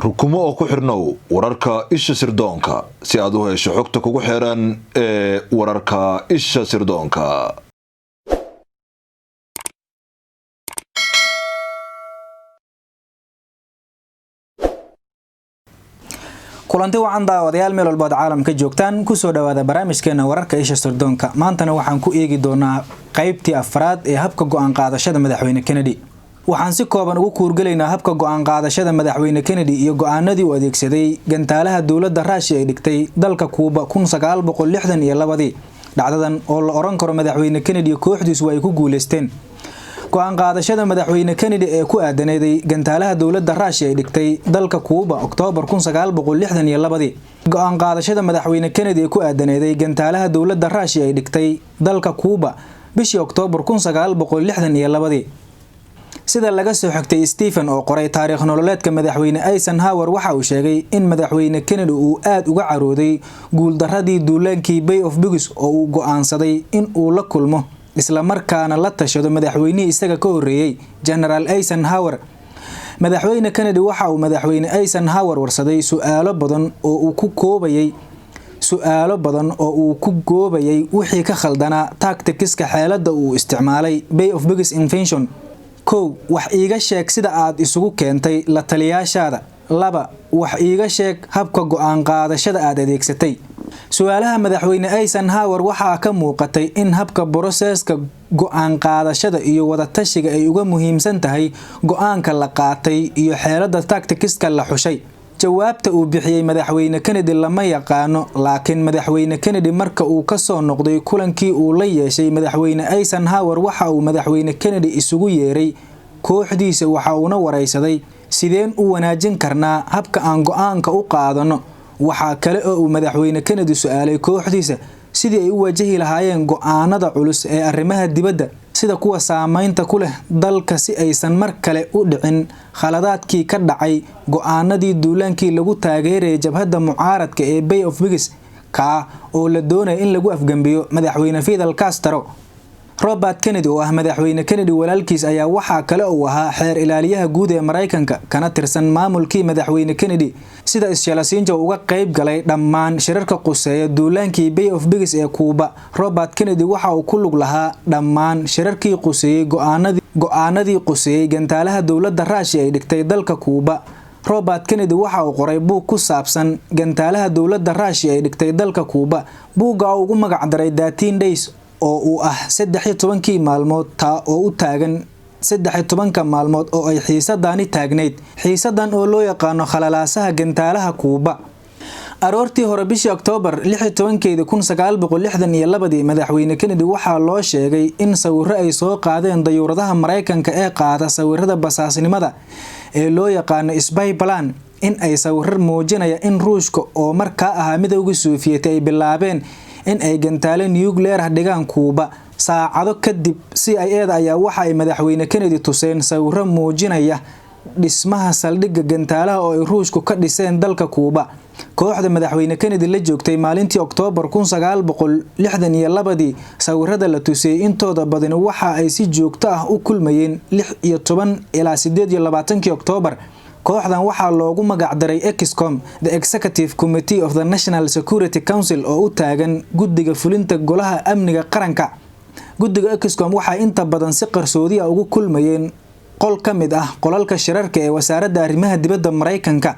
rukumo oo ku xirnow wararka isha sirdoonka si aad u hesho xogta kugu xiran ee wararka isha sirdoonka. kulanti wacan daawadayaal meel walba caalamka joogtaan ku soo dhawaada barnaamijkeena wararka isha sirdoonka. maantana waxaan ku eegi doonaa qaybtii afraad ee habka go'aan qaadashada madaxweyne Kennedy. waxaan si kooban ugu kuurgalaynaa habka go'aan qaadashada madaxweyne Kennedy iyo go'aanadii uu adeegsaday gantaalaha dawladda Russia ay dhigtay dalka Cuba 1962. dhacdadan oo la oran karo madaxweyne Kennedy kooxdiisu ay ku guuleysteen. go'aan qaadashada madaxweyne Kennedy ee ku aadaneeday gantaalaha dawladda Russia ay dhigtay dalka Cuba October 1962. go'aan qaadashada madaxweyne Kennedy ee ku aadaneeday gantaalaha dawladda Russia ay dhigtay dalka Cuba bishii October 1962. sida laga soo xigtay Stephen oo qoray taariikh nololeedka madaxweyne Eisenhower waxa uu sheegay in madaxweyne Kennedy uu aad uga carooday guul daradii duulaankii Bay of Pigs oo uu go'aansaday in uu la kulmo isla markaana la tashado madaxweynihii isaga ka horeeyay General Eisenhower. madaxweyne Kennedy waxa uu madaxweyne Eisenhower warsaday su'aalo badan oo uu ku goobayay wixii ka khaldanaa tacticska xeelada uu isticmaalay Bay of Pigs invention. wax iiga sheeg sida aad isugu keentay la taliyaashaada. 2 wax iiga sheeg habka go'aan qaadashada aad adeegsatay. su'aalaha madaxweyne Eisenhower waxa ka muuqatay in habka processka go'aan qaadashada iyo wada tashiga ay uga muhiimsan tahay go'aanka la qaatay iyo xeelada tacticska la xushay. jawaabta uu bixiyay madaxweyne Kennedy lama yaqaano, laakiin madaxweyne Kennedy marka uu ka soo noqday kulankii uu la yeeshay madaxweyne Eisenhower waxa uu madaxweyne Kennedy isugu yeeray kooxdiisa waxa uu na wareysaday sideen u wanaajin karnaa habka aan go'aanka u qaadano. waxa kale oo uu madaxweyne Kennedy su'aalay kooxdiisa sidii ay u wajahi lahaayeen go'aanada culus ee arrimaha dibadda sida kuwa saameynta ku leh dalka si aysan mar kale u dhicin khaladaadkii ka dhacay go'aanadii duulaankii lagu taageeray jabhadda mucaaradka ee Bay of Pigs ka oo la doonay in lagu afgambiyo madaxweyne Fidel Castro. Robert Kennedy oo ah madaxweyne Kennedy walaalkiis ayaa waxa kale oo ahaa xeer ilaaliyaha guud ee Mareykanka kana tirsan maamulkii madaxweyne Kennedy sida isjalaasiinta uga qayb galay dhammaan shirarka quseeya duulaankii Bay of Pigs ee Cuba. Robert Kennedy waxa uu ku lug lahaa dhammaan shirarkii quseeyay go'aanadii quseeyay gantaalaha dawladda Russia ay dhigtay dalka Cuba. Robert Kennedy waxa uu qoray buug ku saabsan gantaalaha dawladda Russia ay dhigtay dalka Cuba. buugga ugu magac daray 13 days oo uu ah 13 maalmood oo u taagan 13 maalmood oo ay xiisadani taagneyd. xiisadan oo loo yaqaano khalalaasaha gantaalaha Cuba. aroortii hore bishii October 16 1962 madaxweyne Kennedy waxa loo sheegay in sawirro ay soo qaadeen dayuuradaha Mareykanka ee qaada sawirrada basaasnimada ee loo yaqaano spy plan in ay sawirro muujinaya in Ruushka oo markaa ahaa midowga Soviet ay bilaabeen in ay gantaale nuclear dhigaan Cuba. saacado kadib CIA ayaa waxa ay madaxweyne Kennedy tuseen sawirro muujinaya dhismaha saldhigga gantaalaha oo ay Ruushku ka dhiseen dalka Cuba. kooxda madaxweyne Kennedy la joogtay maalintii October 1962 sawirrada la tusay intooda badan waxa ay si joogto ah u kulmayeen 16 ilaa 28 October. kooxdan waxaa loogu magac daray EXCOM, the Executive Committee of the National Security Council oo u taagan guddiga fulinta golaha amniga qaranka. guddiga EXCOM waxa inta badan si qarsoodi ah ugu kulmayeen qol ka mid ah qolalka shirarka ee wasaaradda arrimaha dibadda Mareykanka.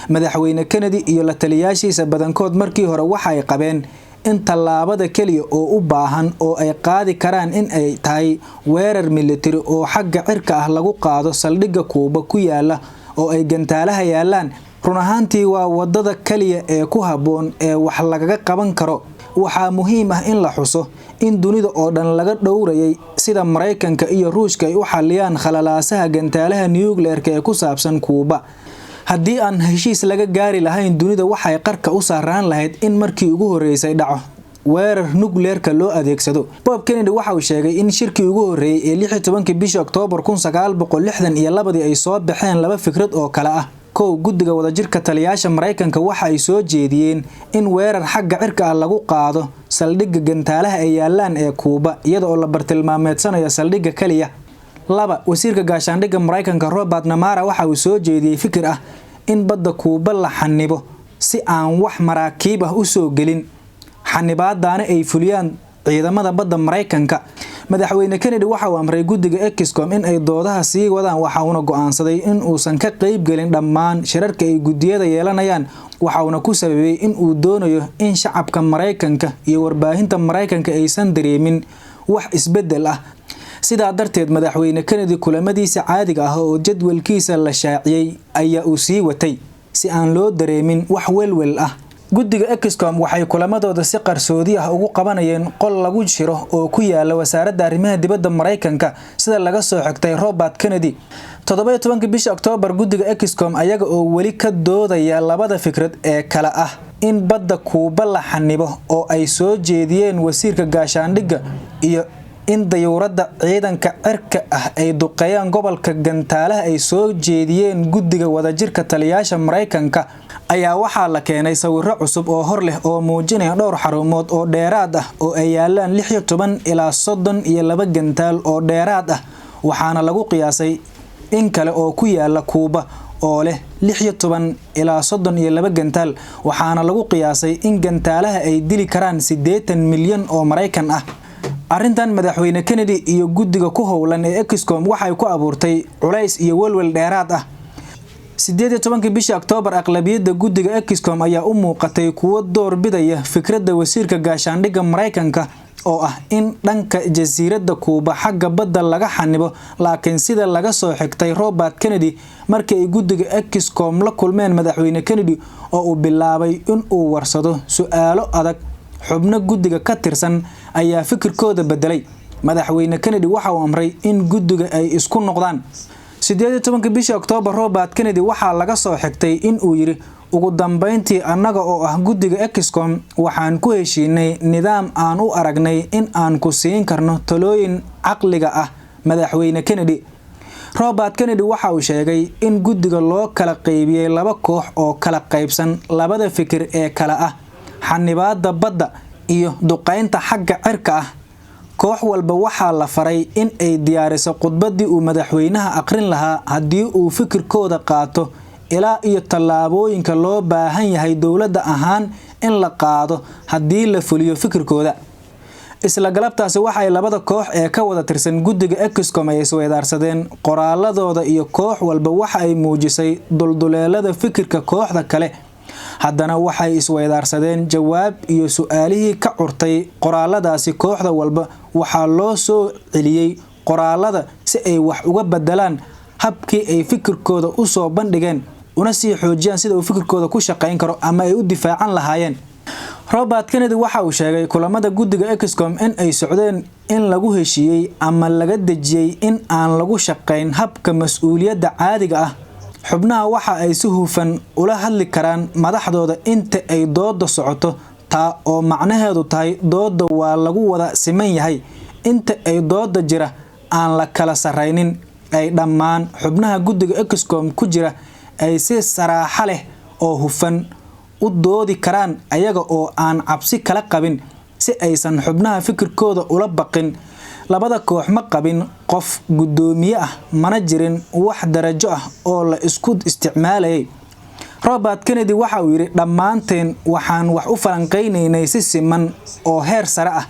madaxweyne Kennedy iyo la taliyaashiisa badankood markii hore waxa ay qabeen in tallaabada kaliya oo u baahan oo ay qaadi karaan in ay tahay weerar military oo xagga cirka ah lagu qaado saldhigga Cuba ku yaala oo ay gantaalaha yaalaan. run ahaantii waa wadada kaliya ee ku haboon ee wax laga qaban karo. waxaa muhiim ah in la xuso in dunida oo dhan laga dhowrayay sida Mareykanka iyo Ruushka ay u xaliyaan khalalaasaha gantaalaha nuclear-ka ee ku saabsan Cuba. haddii aan heshiis laga gaari lahayn dunida waxay qarka u saaraan lahayd in markii ugu horeysay dhaco weerar nuclear-ka loo adeegsado. Bob Kennedy waxa uu sheegay in shirkii ugu horeeyay ee 16 bishii October 1962 ay soo baxeen laba fikrad oo kala ah. guddiga wadajirka taliyaasha Mareykanka waxa ay soo jeediyeen in weerar xagga cirka ah lagu qaado saldhigga gantaalaha ay yaalaan ee Cuba iyada oo la bartilmaameedsanayo saldhigga kaliya. 2 wasiirka gaashaandhigga Mareykanka Robert Namara waxa uu soo jeediyay fikir ah in badda Kuuba la xanibo si aan wax maraakiib ah u soo gelin xanibaadana ay fuliyaan ciidamada badda Mareykanka. Madaxweyne Kennedy waxa uu amray guddiga ECOSCOM in ay doodaha sii wadaan, waxa uuna go'aansaday in uusan ka qayb galin dhammaan shirarka ay guddiyada yeelanayaan, waxa uuna ku sababay in uu doonayo in shacabka Mareykanka iyo warbaahinta Mareykanka aysan dareemin wax isbedel ah. sidaa darteed madaxweyne Kennedy kulamadiisa caadiga ah oo jadwalkiisa la shaaciyay ayaa uu sii watay si aan loo dareemin wax welwel ah. guddiga ECOSCOM waxay kulamadooda si qarsoodi ah ugu qabanayeen qol lagu jiro oo ku yaala wasaaradda arrimaha dibadda Mareykanka sida laga soo xigtay Robert Kennedy. 17 bisha Oktoobar guddiga ECOSCOM ayaga oo wali ka doodaya labada fikrad ee kala ah in badda Kuuba la xanibo oo ay soo jeediyeen wasiirka gaashaandhigga iyo in dayuuradda ciidanka cirka ah ay duqeeyaan gobolka gantaalaha ay soo jeediyeen guddiga wadajirka taliyaasha Mareykanka ayaa waxaa la keenay sawirro cusub oo hor leh oo muujinaya dhowr xarumood oo dheeraad ah oo ay yaalaan 16 ilaa 32 gantaal oo dheeraad ah, waxaana lagu qiyaasay in kale oo ku yaala Kuuba oo leh 16 ilaa 32 gantaal, waxaana lagu qiyaasay in gantaalaha ay dili karaan 80 milyan oo Mareykan ah. arrintan madaxweyne Kennedy iyo guddiga ku howlan ee ECOSCOM waxay ku abuurtay culays iyo welwel dheeraad ah. 18 bisha Oktoobar aqlabiyadda guddiga ECOSCOM ayaa u muuqatay kuwo door bidaya fikradda wasiirka gaashaandhigga Mareykanka oo ah in dhanka jasiiradda Kuuba xagga badda laga xanibo, laakiin sida laga soo xigtay Robert Kennedy markii ay guddiga ECOSCOM la kulmeen madaxweyne Kennedy oo uu bilaabay in uu warsado su'aalo adag, xubno guddiga ka tirsan ayaa fikirkooda bedelay. madaxweyne Kennedy waxa uu amray in guddiga ay isku noqdaan. 18 bisha Oktoobar Robert Kennedy waxa laga soo xigtay in uu yiri ugu dambeyntii annaga oo ah guddiga ECOSCOM waxaan ku heshiinay nidaam aan u aragnay in aan ku siin karno talooyin caqliga ah. madaxweyne Kennedy Robert Kennedy waxa uu sheegay in guddiga loo kala qaybiyay laba koox oo kala qaybsan labada fikir ee kala ah xanibaadda badda iyo duqeynta xagga cirka ah. koox walba waxaa la faray in ay diyaariso khudbadii uu madaxweynaha aqrin lahaa haddii uu fikirkooda qaato ilaa iyo tallaabooyinka loo baahan yahay dowladda ahaan in la qaado haddii la fuliyo fikirkooda. isla galabtaasi waxay labada koox ee ka wada tirsan guddiga ECOSCOM ay isweydaarsadeen qoraaladooda iyo koox walba waxa ay muujisay dulduleelada fikirka kooxda kale. haddana waxay isweydaarsadeen jawaab iyo su'aalihii ka curtay qoraaladaasi. kooxda walba waxaa loo soo celiyay qoraalada si ay wax uga bedelaan habkii ay fikirkooda u soo bandhigeen una sii xoojiyaan sida uu fikirkooda ku shaqeyn karo ama ay u difaacan lahaayeen. Robert Kennedy waxa uu sheegay kulamada guddiga ECOSCOM in ay socdeen in lagu heshiiyay ama laga dejiyay in aan lagu shaqeyn habka mas'uuliyadda caadiga ah. xubnaha waxa ay si hufan ula hadli karaan madaxdooda inta ay dooda socoto, taa oo macnaheedu tahay dooda waa lagu wada siman yahay. inta ay dooda jira aan la kala sareynin ay dhammaan xubnaha guddiga ECOSCOM ku jira ay si saraaxa leh oo hufan u doodi karaan ayaga oo aan cabsi kala qabin si aysan xubnaha fikirkooda ula baqin. labada koox ma qabin qof gudoomiye ah, mana jirin wax darajo ah oo la isku isticmaalayay. Robert Kennedy waxa uu yiri dhammaanteen waxaan wax u falanqeynaynay si siman oo heer sare ah.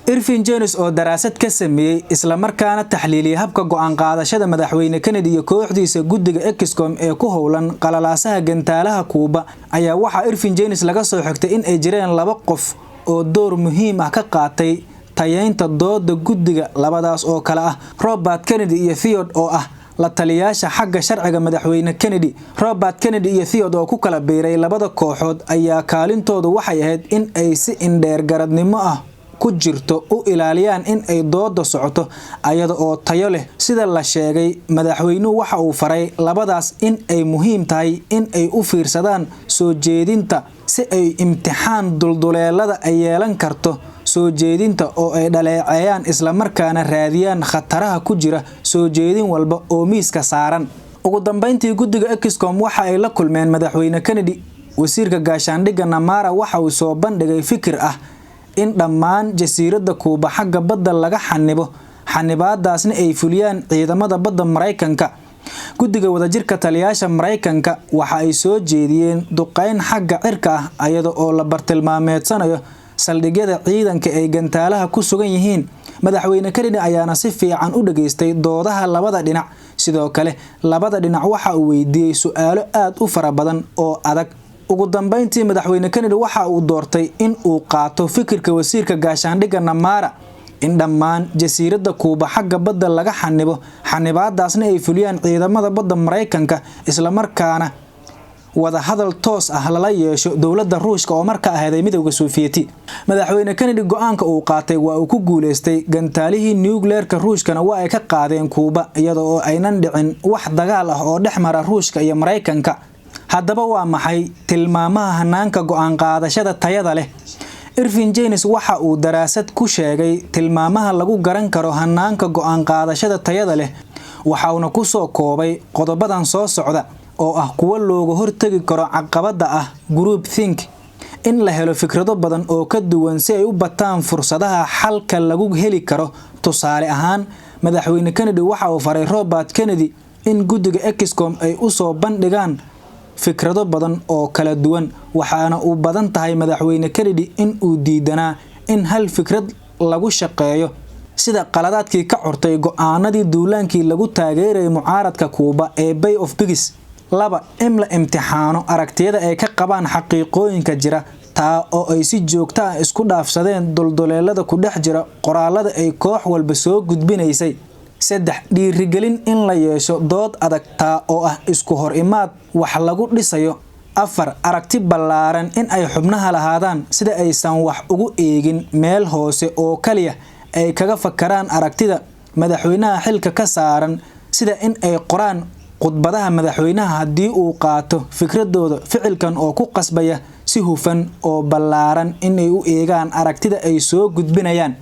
Irving Jones oo daraasad ka sameeyay isla markaana taxliiliyay habka go'aan qaadashada madaxweyne Kennedy iyo kooxdiisa guddiga ECOSCOM ee ku howlan qalalaasaha gantaalaha Kuuba ayaa waxa Irving Jones laga soo xigtay in ay jireen laba qof oo door muhiim ah ka qaatay tayeynta dooda guddiga. labadaas oo kala ah Robert Kennedy iyo Theodore oo ah la taliyaasha xagga sharciga madaxweyne Kennedy. Robert Kennedy iyo Theodore oo ku kala biiray labada kooxood ayaa kaalintoodu waxay ahayd in ay si indheer garadnimo ah ku jirto u ilaaliyaan in ay dooda socoto ayada oo tayo leh. sida la sheegay madaxweynuhu waxa uu faray labadaas in ay muhiim tahay in ay u fiirsadaan soo jeedinta si ay imtixaan dulduleelada ay yeelan karto soo jeedinta oo ay dhaleeceeyaan isla markaana raadiyaan khataraha ku jira soo jeedin walba oo miiska saaran. ugu dambeyntii guddiga ECOSCOM waxa ay la kulmeen madaxweyne Kennedy. wasiirka gaashaandhigga Namara waxa uu soo bandhigay fikir ah in dhammaan jasiiradda Kuuba xagga badda laga xanibo, xanibaadaasna ay fuliyaan ciidamada badda Mareykanka. guddiga wadajirka taliyaasha Mareykanka waxa ay soo jeediyeen duqeyn xagga cirka ah iyada oo la bartilmaameedsanayo saldhigyada ciidanka ay gantaalaha ku sugan yihiin. madaxweyne Kennedy ayaana si fiican u dhageystay doodaha labada dhinac. sidoo kale labada dhinac waxa uu weydiiyay su'aalo aad u fara badan oo adag. ugu dambeyntii madaxweyne Kennedy waxa uu doortay in uu qaato fikirka wasiirka gaashaandhigga Namara in dhammaan jasiiradda Kuuba xagga badda laga xanibaadaasna ay fuliyaan ciidamada badda Mareykanka isla markaana wada hadal toos ah lala yeesho dowladda Ruushka oo markaa ahayd midowga Sovieti. madaxweyne Kennedy go'aanka uu qaatay waa uu ku guuleystay gantaalihii nuclearka Ruushkana waa ay ka qaadeen Kuuba iyada oo aynan dhicin wax dagaal ah oo dhexmara Ruushka iyo Mareykanka. haddaba waa maxay tilmaamaha hanaanka go'aan qaadashada tayada leh? Irving James waxa uu daraasad ku sheegay tilmaamaha lagu garan karo hanaanka go'aan qaadashada tayada leh waxa uu ku soo koobay qodobadan soo socda oo ah kuwa looga hortagi karo caqabada ah group think, in la helo fikrado badan oo ka duwan si ay u bataan fursadaha xalka lagu heli karo. tusaale ahaan madaxweyne Kennedy waxa uu faray Robert Kennedy in guddiga EXCOM ay u soo bandhigaan fikrado badan oo kala duwan, waxaana uu badan tahay madaxweyne Kennedy in uu diidanaa in hal fikrad lagu shaqeeyo, sida qaladaadkii ka curtay go'aanadii duulaankii lagu taageeray mucaaradka Kuuba ee Bay of Pigs. 2 in la imtixaano aragtiyada ay ka qabaan xaqiiqooyinka jira taa oo ay si joogto ah isku dhaafsadeen dulduleelada ku dhex jira qoraalada ay koox walba soo gudbinaysay. 3 dhiirigelin in la yeesho dood adag taa oo ah isku hor imaad wax lagu dhisayo. 4 aragti ballaaran in ay xubnaha lahaadaan sida aysan wax ugu eegin meel hoose oo kaliya ay kaga fakaraan aragtida madaxweynaha xilka ka saaran, sida in ay qoraan khudbadaha madaxweynaha haddii uu qaato fikradooda ficilkan oo ku qasbaya si hufan oo ballaaran in ay u eegaan aragtida ay soo gudbinayaan.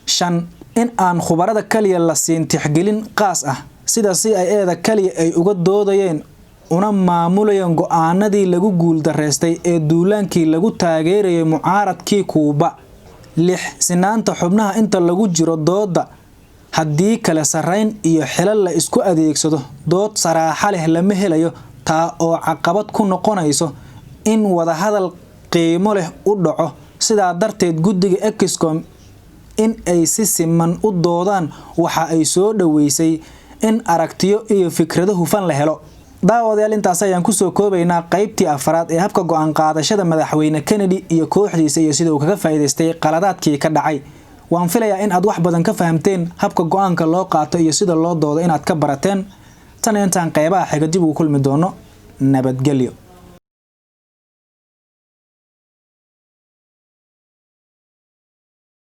5 in aan khubarada kaliya la siin tixgelin qaas ah sida CIA kaliya ay uga doodayeen una maamulayeen go'aanadii lagu guuldareystay ee duulaankii lagu taageeray mucaaradkii Kuuba. 6 sinaanta xubnaha inta lagu jiro dooda haddii kala sarayn iyo xilal la isku adeegsado dood saraaxa leh lama helayo taa oo caqabad ku noqonayso in wada hadal qiimo leh u dhaco. sidaa darteed guddiga EXCOM in ay si siman u doodaan waxa ay soo dhaweysay in aragtiyo iyo fikrado hufan la helo. daawadayaal intaas ayaan ku soo koobaynaa qaybtii afraad ee habka go'aan qaadashada madaxweyne Kennedy iyo kooxdiisa iyo sida uu kaga faa'iideystay qaladaadkii ka dhacay. waan filayaa in aad wax badan ka fahamteen habka go'aanka loo qaato iyo sida loo doodo inaad ka barateen. tan intaan qaybaha xiga dib ugu kulmi doono. nabadgelyo.